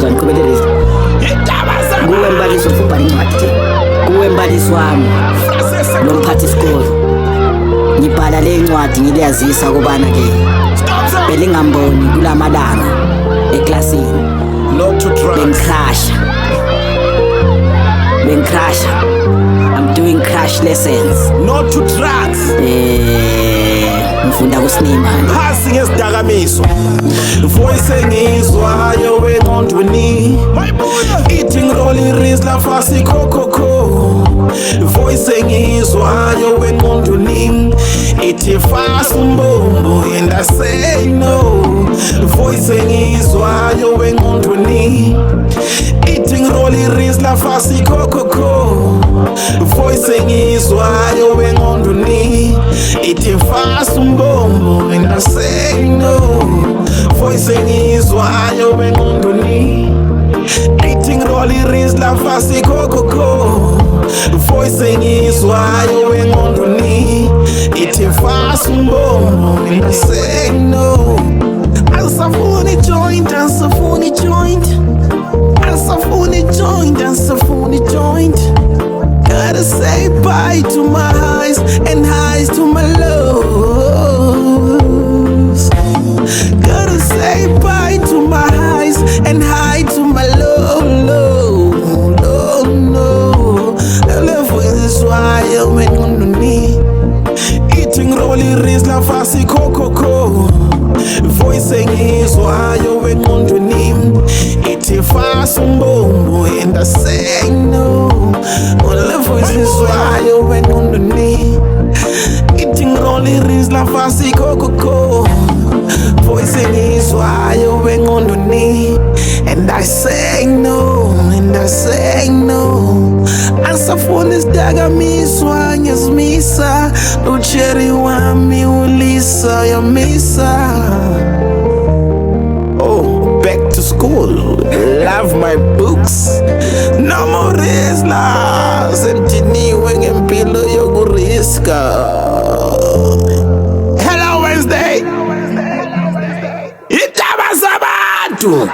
ngizwa ngiqhubelelisa kuwe mbalisi ufubhala incwadi nje kuwe mbalisi wami nomphathi isikole ngibhala le ncwadi ngiliyazisa kubana ke belingamboni kulamalanga eklasini bengicrasha I'm doing crash lessons not to drugs ngifunda kusinima phasi ngesidakamizwa voice engizwayo engqondweni eating rolling rizla fasi kokoko voice engizwayo engqondweni ithi fast umbombo and I say no voice engizwayo engqondweni eating rolling rizla fasi kokoko voice engizwayo engqondweni ithi fast umbombo and I say no voice engizwayo engqondweni eating rolling rizla fasi kokoko voice engizwayo engqondweni ithi fast umbombo and I say no asafuni joint asafuni joint asafuni joint asafuni joint gotta say bye to my highs and highs to my lows. Gotta say bye to my highs and high to my low. The love is why I'm on the knee. Eating rolling rizla fasi kokoko. Voicing is why you're on the knee. Eating fast umbombo and I say no. This is why you went on the knee. Eating rolling rizla fasi kokoko. Voicing is why you went on the knee. And I say no, and I say no. Asafuni sidakamizwa ngiyazimisa ucheri wami ulisa yamisa. Oh, back to school, love my books. No more rizlas, emtiniwe ngempilo yokuriska. Hello Wednesday, itaba zabantu.